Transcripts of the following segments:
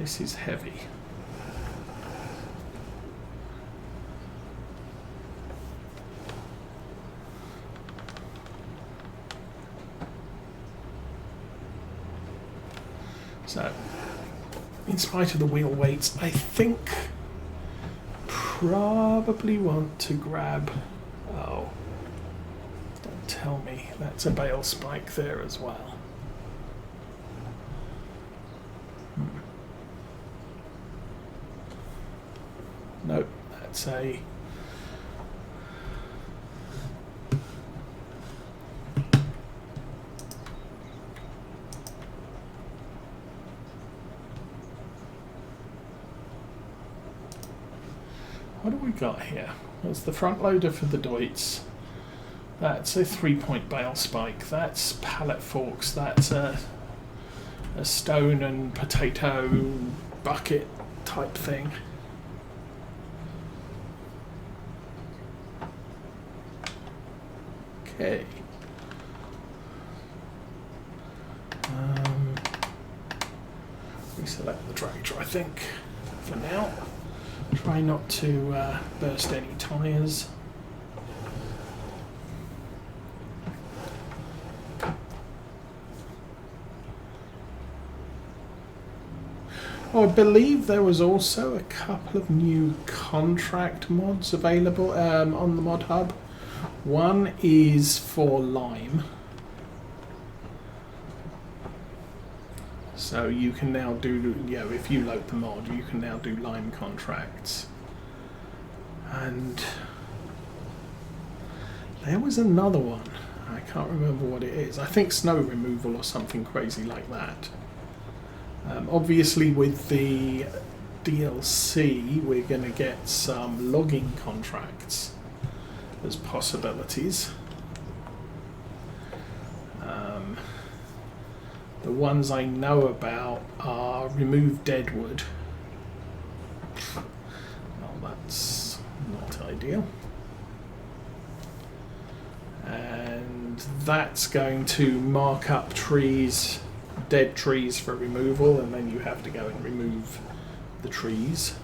This is heavy. So, in spite of the wheel weights, I think probably want to grab, oh, don't tell me, that's a bale spike there as well. Nope, that's a what do we got here? That's the front loader for the Deutz. That's a 3-point bale spike. That's pallet forks. That's a stone and potato bucket type thing. Okay. Reselect the tractor, I think, for now. Try not to burst any tyres. Oh, I believe there was also a couple of new contract mods available on the mod hub. One is for lime. So you can now do, if you load the mod, you can now do lime contracts. And there was another one. I can't remember what it is. I think snow removal or something crazy like that. Obviously with the DLC, we're going to get some logging contracts as possibilities. The ones I know about are remove deadwood. Well, that's not ideal. And that's going to mark up trees, dead trees for removal, and then you have to go and remove the trees.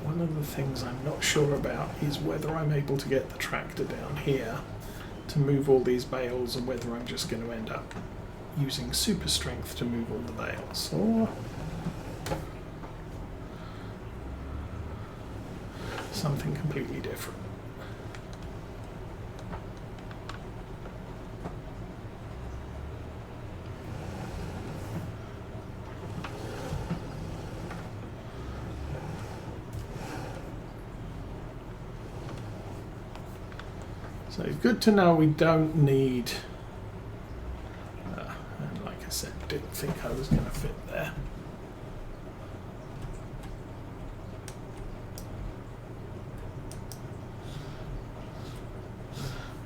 One of the things I'm not sure about is whether I'm able to get the tractor down here to move all these bales, or whether I'm just going to end up using super strength to move all the bales, or something completely different. So it's good to know we don't need, and like I said, didn't think I was going to fit there.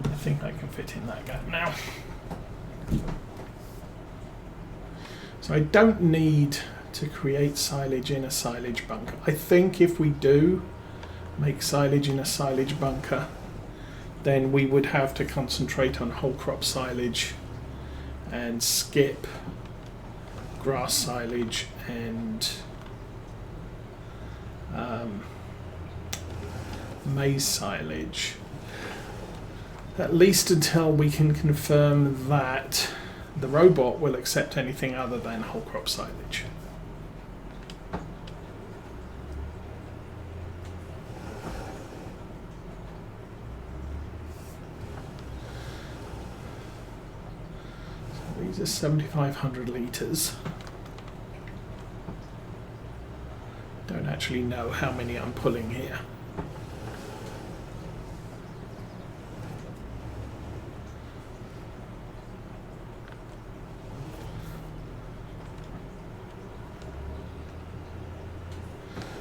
I think I can fit in that gap now. So I don't need to create silage in a silage bunker. I think if we do make silage in a silage bunker, then we would have to concentrate on whole crop silage and skip grass silage and maize silage, at least until we can confirm that the robot will accept anything other than whole crop silage. These are 7,500 litres. Don't actually know how many I'm pulling here.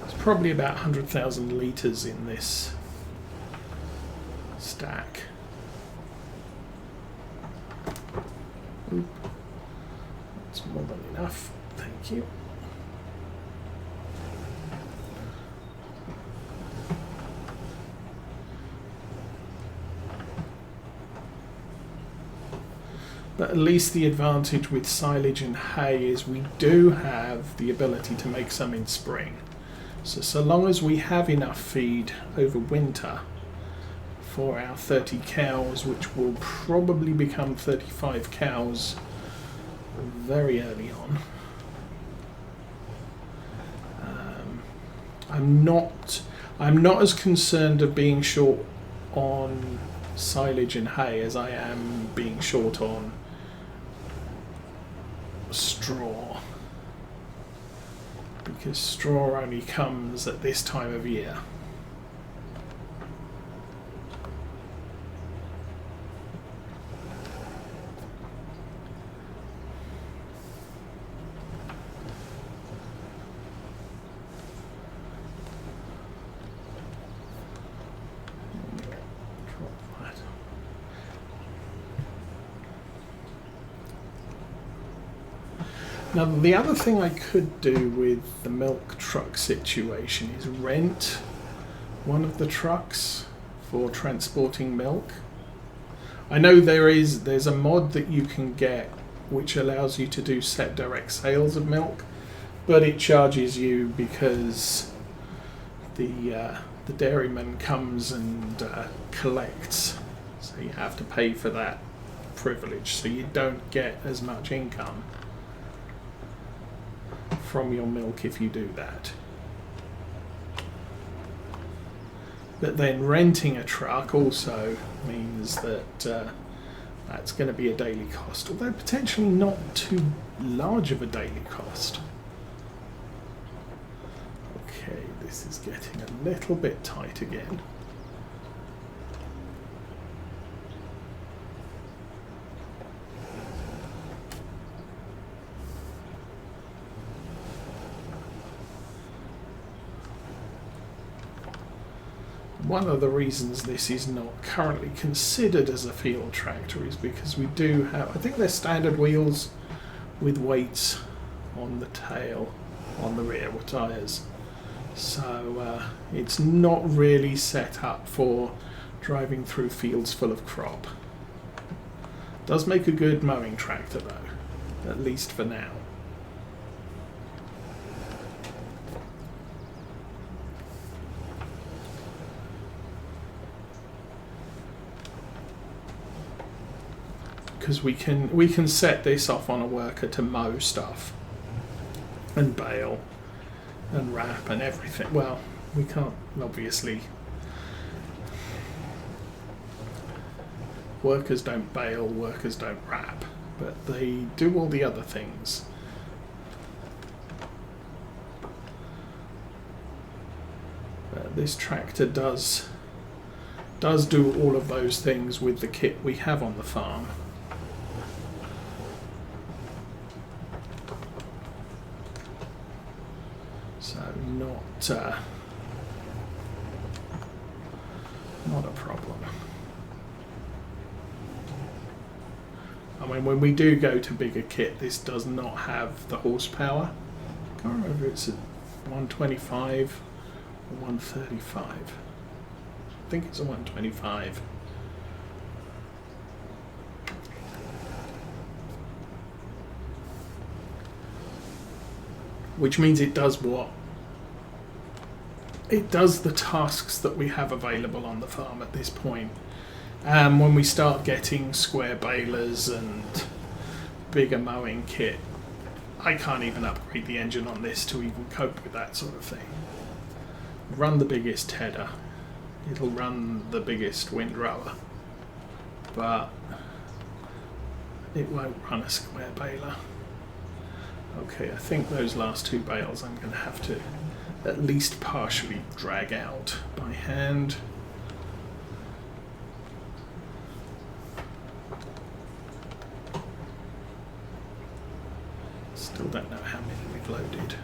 It's probably about 100,000 litres in this stack. That's more than enough. Thank you. But at least the advantage with silage and hay is we do have the ability to make some in spring. So long as we have enough feed over winter for our 30 cows, which will probably become 35 cows very early on. I'm not as concerned of being short on silage and hay as I am being short on straw, because straw only comes at this time of year. Now, the other thing I could do with the milk truck situation is rent one of the trucks for transporting milk. I know there's a mod that you can get which allows you to do set direct sales of milk, but it charges you because the dairyman comes and collects, so you have to pay for that privilege, so you don't get as much income from your milk if you do that. But then renting a truck also means that that's going to be a daily cost, although potentially not too large of a daily cost. Okay, this is getting a little bit tight again. One of the reasons this is not currently considered as a field tractor is because we do have, I think they're standard wheels with weights on the tail, on the rear tyres. So it's not really set up for driving through fields full of crop. Does make a good mowing tractor though, at least for now. Because we can set this off on a worker to mow stuff and bale and wrap and everything. Well, we can't obviously. Workers don't bale, workers don't wrap, but they do all the other things. This tractor does do all of those things with the kit we have on the farm. So not a problem. I mean, when we do go to bigger kit, this does not have the horsepower. I can't remember if it's at 125 or 135. I think it's a 125. Which means it does what? It does the tasks that we have available on the farm at this point. When we start getting square balers and bigger mowing kit, I can't even upgrade the engine on this to even cope with that sort of thing. Run the biggest header, it'll run the biggest windrower, but it won't run a square baler. Okay, I think those last two bales I'm going to have to at least partially drag out by hand. Still don't know how many we've loaded.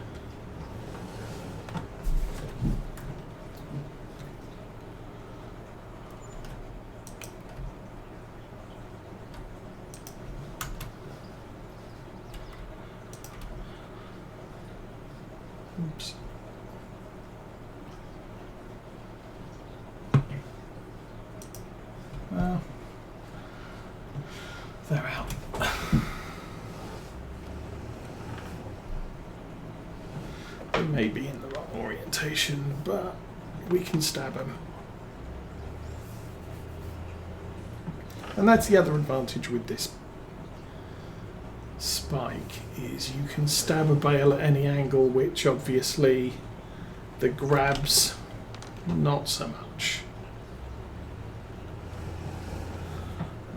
They're out. They may be in the wrong orientation, but we can stab them. And that's the other advantage with this spike, is you can stab a bale at any angle, which obviously the grabs not so much.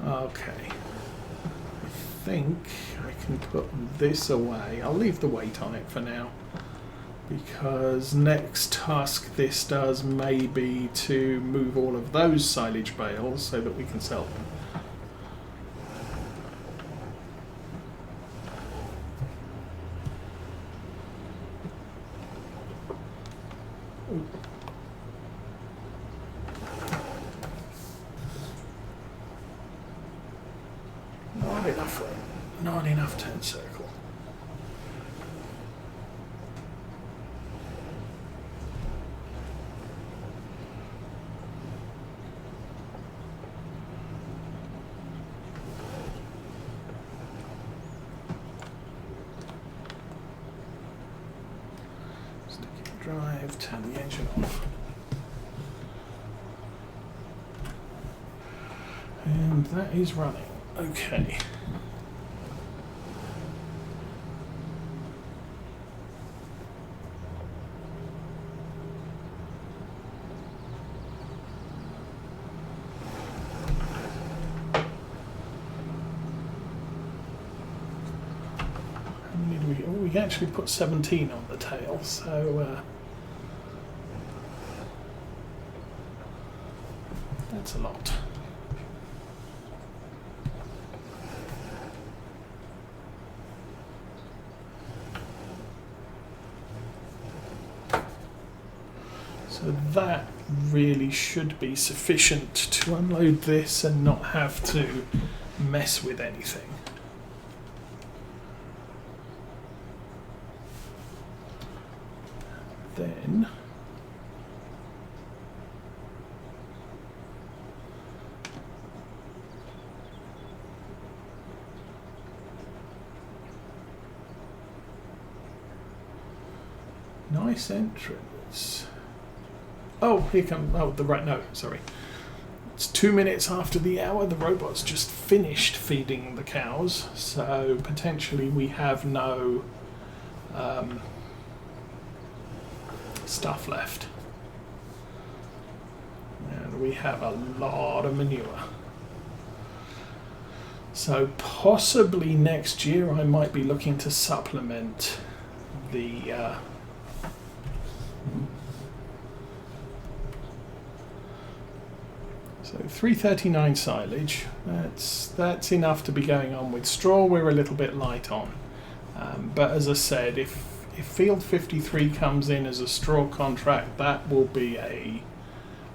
Okay, I think I can put this away. I'll leave the weight on it for now, because next task this does may be to move all of those silage bales so that we can sell them. Not enough turn circle. Stick in drive, turn the engine off. And that is running. Okay. We actually put 17 on the tail, so that's a lot. So that really should be sufficient to unload this and not have to mess with anything. Then nice entrance. Oh, here comes, oh, the right, no, sorry. It's 2 minutes after the hour. The robot's just finished feeding the cows, so potentially we have no stuff left, and we have a lot of manure, so possibly next year I might be looking to supplement the so 339 silage. That's enough to be going on with straw. We're a little bit light on, but as I said, if Field 53 comes in as a straw contract, that will be a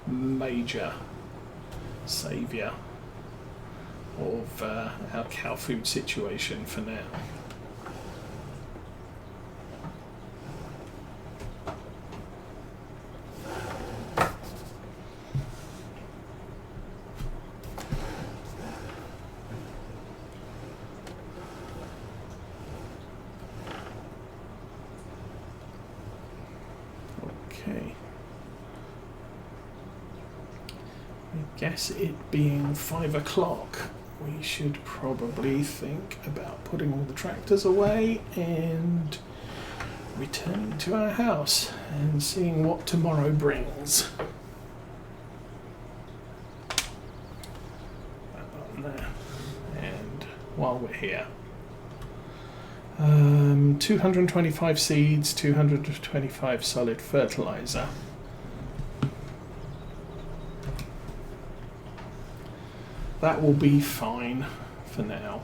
major saviour of our cow food situation for now. Okay. I guess it being 5 o'clock, we should probably think about putting all the tractors away and returning to our house and seeing what tomorrow brings. That button there. And while we're here, 225 seeds, 225 solid fertilizer. That will be fine for now.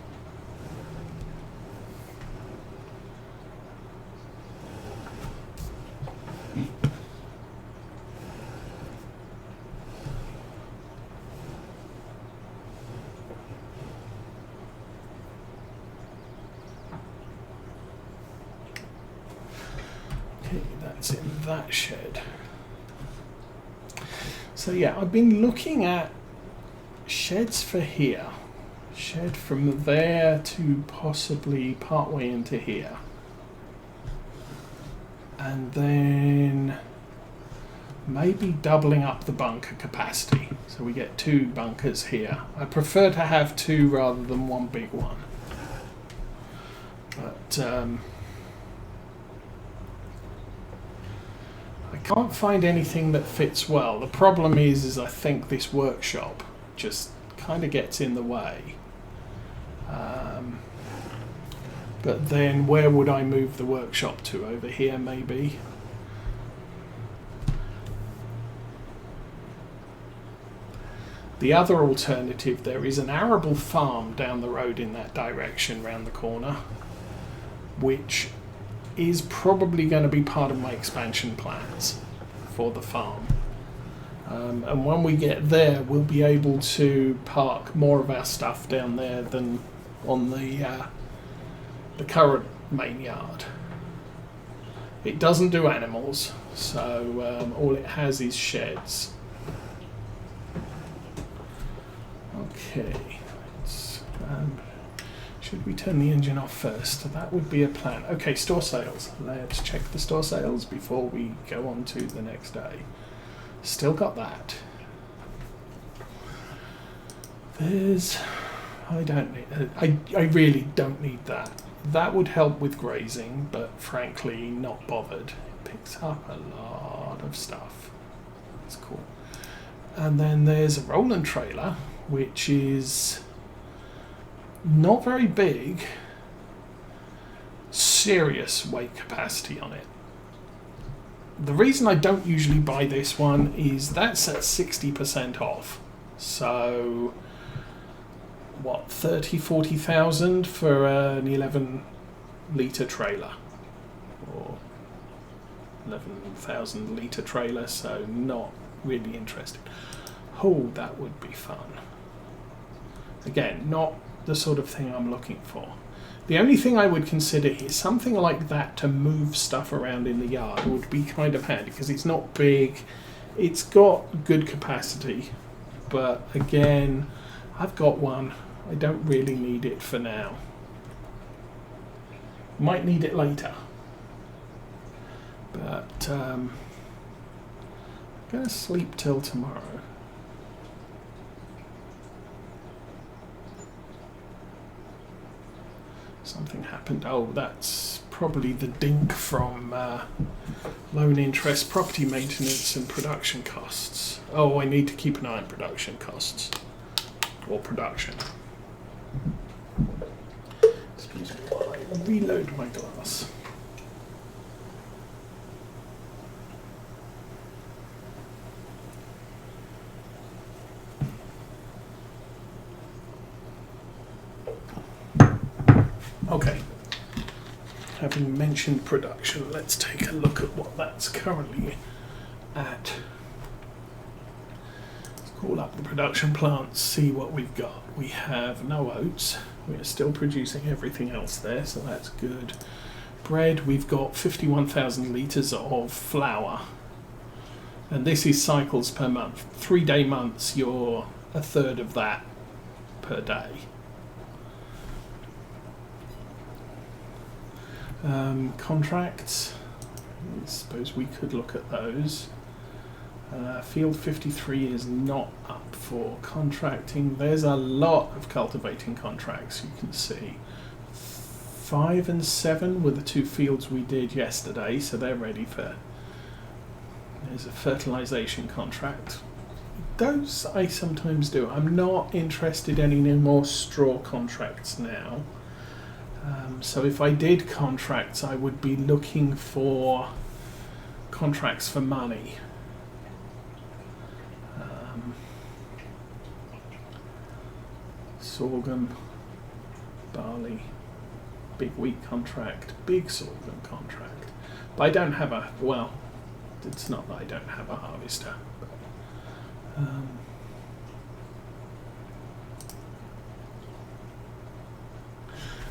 Okay, that's in that shed. So yeah, I've been looking at sheds for here. Shed from there to possibly partway into here. And then maybe doubling up the bunker capacity. So we get 2 bunkers here. I prefer to have 2 rather than one big one. But I can't find anything that fits well. The problem is I think this workshop just kind of gets in the way. But then where would I move the workshop to? Over here maybe? The other alternative, there is an arable farm down the road in that direction round the corner, which is probably going to be part of my expansion plans for the farm. And when we get there, we'll be able to park more of our stuff down there than on the current main yard. It doesn't do animals, so all it has is sheds. Okay, should we turn the engine off first? That would be a plan. Okay, store sales. Let's check the store sales before we go on to the next day. Still got that. I really don't need that. That would help with grazing, but frankly, not bothered. It picks up a lot of stuff. That's cool. And then there's a rolling trailer, which is not very big. Serious weight capacity on it. The reason I don't usually buy this one is that's at 60% off. So what, 40,000 for an 11 litre trailer, or 11,000 litre trailer, so not really interested. Oh, that would be fun. Again, not the sort of thing I'm looking for. The only thing I would consider is something like that to move stuff around in the yard would be kind of handy, because it's not big, it's got good capacity, but again, I've got one. I don't really need it for now. Might need it later. But I'm going to sleep till tomorrow. Something happened. Oh, that's probably the dink from loan interest, property maintenance and production costs. Oh, I need to keep an eye on production costs. Or production. Excuse me while I reload my glass. Okay. Having mentioned production, let's take a look at what that's currently at. Call up the production plant, see what we've got. We have no oats. We're still producing everything else there, so that's good. Bread, we've got 51,000 litres of flour. And this is cycles per month. 3-day months, you're a third of that per day. Contracts, I suppose we could look at those. Field 53 is not up for contracting. There's a lot of cultivating contracts, you can see. 5 and 7 were the 2 fields we did yesterday, so they're ready for... There's a fertilization contract. Those I sometimes do. I'm not interested in any more straw contracts now. So if I did contracts, I would be looking for contracts for money. Sorghum, barley, big wheat contract, big sorghum contract. But I don't have a, well, it's not that I don't have a harvester. But,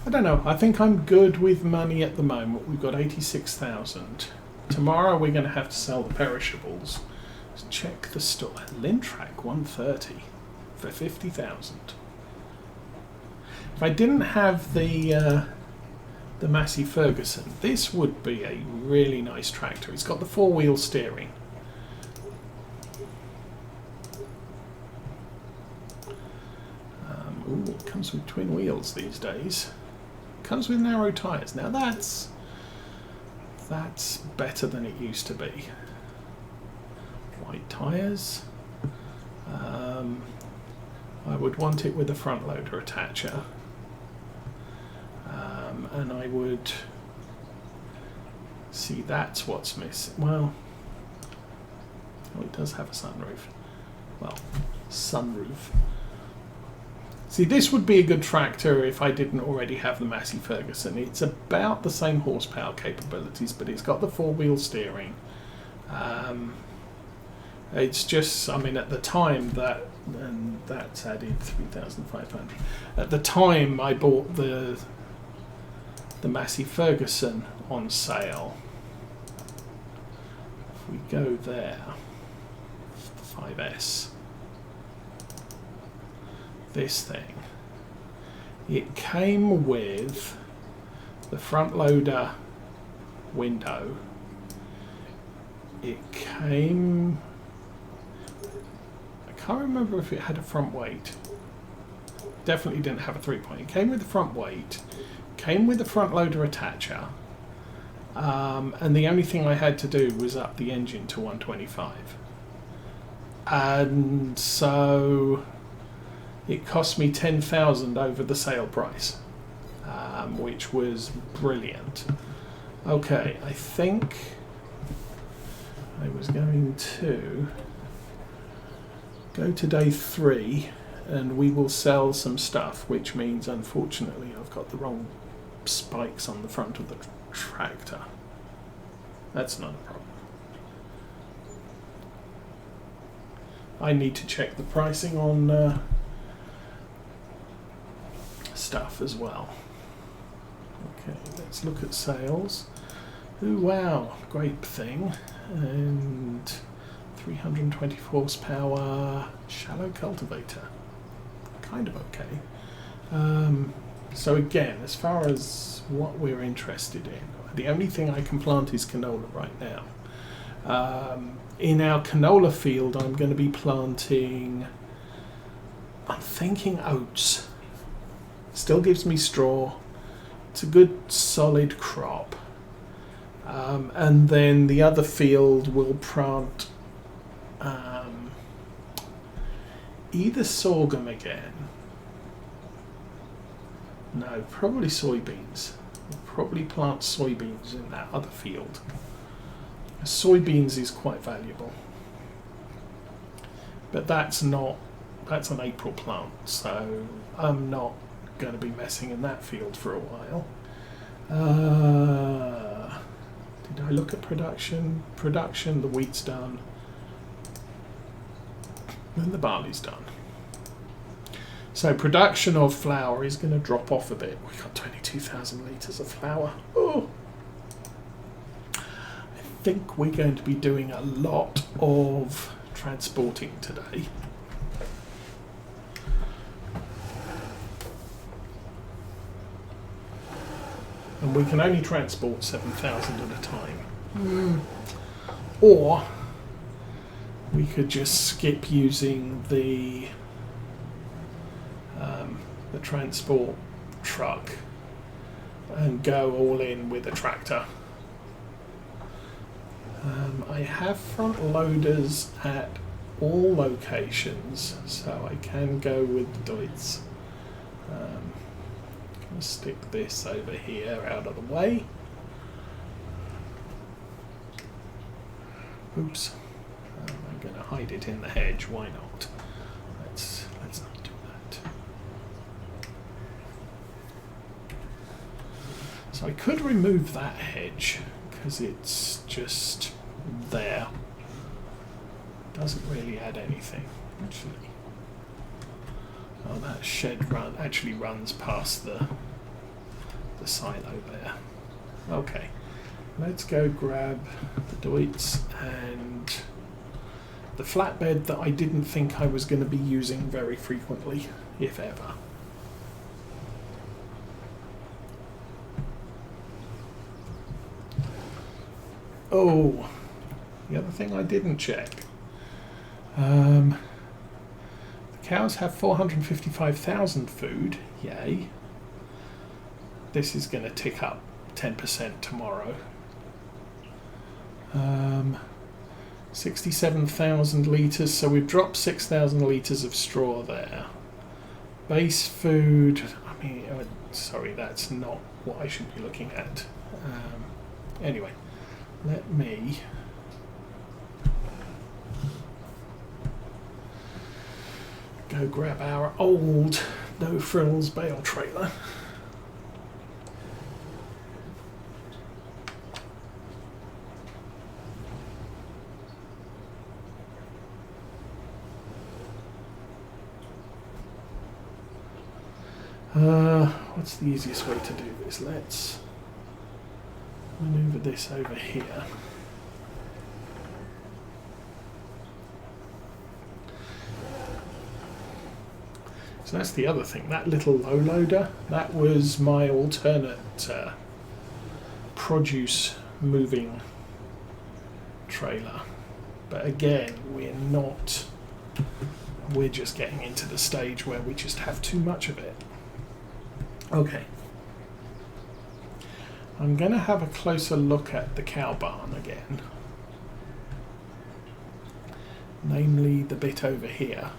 I don't know. I think I'm good with money at the moment. We've got 86,000. Tomorrow we're going to have to sell the perishables. Let's check the store. Lintrack 130. for 50,000. If I didn't have the Massey Ferguson, this would be a really nice tractor. It's got the 4-wheel steering. Ooh, it comes with twin wheels these days. Comes with narrow tyres. Now that's better than it used to be. White tyres. I would want it with a front loader attacher. And I would see that's what's missing. Well, oh, it does have a sunroof. Well, sunroof. See, this would be a good tractor if I didn't already have the Massey Ferguson. It's about the same horsepower capabilities, but it's got the 4-wheel steering. It's just, I mean, at the time that, and that's added 3,500. At the time I bought the Massey Ferguson on sale. If we go there, the 5S. This thing, it came with the front loader window. It came, I can't remember if it had a front weight. Definitely didn't have a 3-point. It came with the front weight, came with the front loader attacher, and the only thing I had to do was up the engine to 125. And so it cost me 10,000 over the sale price, which was brilliant. Okay, I think I was going to go to day 3 and we will sell some stuff, which means unfortunately I've got the wrong spikes on the front of the tractor. That's not a problem. I need to check the pricing on stuff as well. Okay, let's look at sales. Ooh, wow, great thing. And 320 horsepower shallow cultivator. Kind of okay. So again, as far as what we're interested in, the only thing I can plant is canola right now. In our canola field, I'm going to be planting, I'm thinking oats. Still gives me straw. It's a good solid crop. And then the other field will plant either sorghum again. No, probably soybeans. We'll probably plant soybeans in that other field. Soybeans is quite valuable. But that's an April plant, so I'm not going to be messing in that field for a while. Did I look at production? Production, the wheat's done. And the barley's done. So production of flour is going to drop off a bit. We've got 22,000 litres of flour. Oh. I think we're going to be doing a lot of transporting today. And we can only transport 7,000 at a time. Or we could just skip using the transport truck and go all in with a tractor. I have front loaders at all locations, so I can go with the Deutz. Going to stick this over here out of the way. Oops. I'm going to hide it in the hedge. Why not? Let's not do that. So I could remove that hedge because it's just there. Doesn't really add anything, actually. Oh, that shed actually runs past the silo there. Okay, let's go grab the Deutz and the flatbed that I didn't think I was going to be using very frequently, if ever. Oh, the other thing I didn't check. The cows have 455,000 food, yay. This is going to tick up 10% tomorrow. 67,000 litres, so we've dropped 6,000 litres of straw there. Base food, I mean, sorry, that's not what I should be looking at. Anyway, let me go grab our old no frills bale trailer. What's the easiest way to do this? Let's maneuver this over here. So that's the other thing, that little low loader, that was my alternate produce moving trailer. But again, we're just getting into the stage where we just have too much of it. Okay. I'm going to have a closer look at the cow barn again. Namely the bit over here.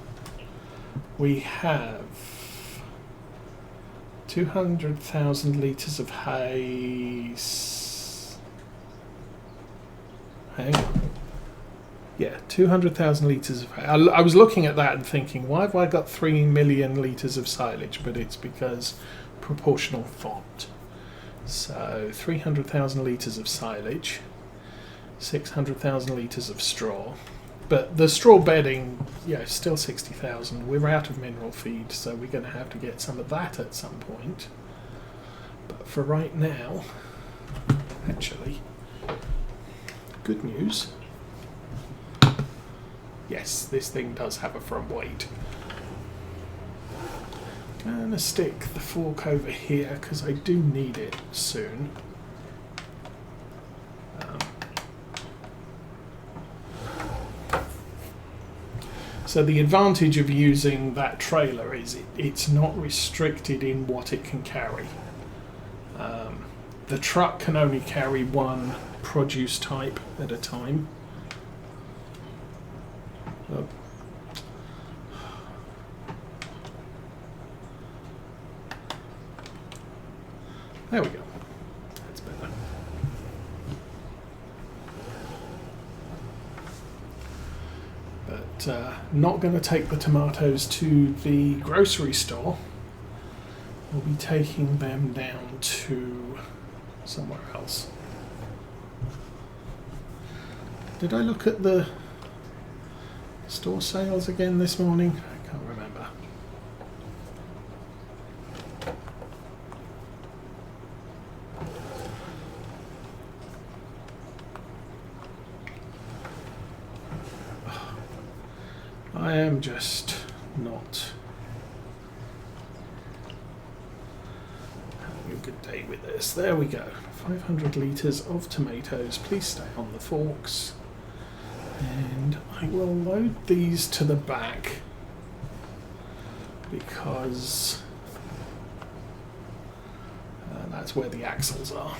We have 200,000 litres of hay. Hang on. Yeah, 200,000 litres of hay. I was looking at that and thinking, why have I got 3 million litres of silage? But it's because proportional font. So 300,000 litres of silage, 600,000 litres of straw. But the straw bedding, yeah, still 60,000. We're out of mineral feed, so we're going to have to get some of that at some point. But for right now, actually, good news. Yes, this thing does have a front weight. I'm going to stick the fork over here because I do need it soon. So the advantage of using that trailer is it's not restricted in what it can carry. The truck can only carry one produce type at a time. Oh. There we go. That's better. But not going to take the tomatoes to the grocery store. We'll be taking them down to somewhere else. Did I look at the store sales again this morning? I can't remember. I am just not having a good day with this. There we go. 500 litres of tomatoes. Please stay on the forks. And I will load these to the back because that's where the axles are.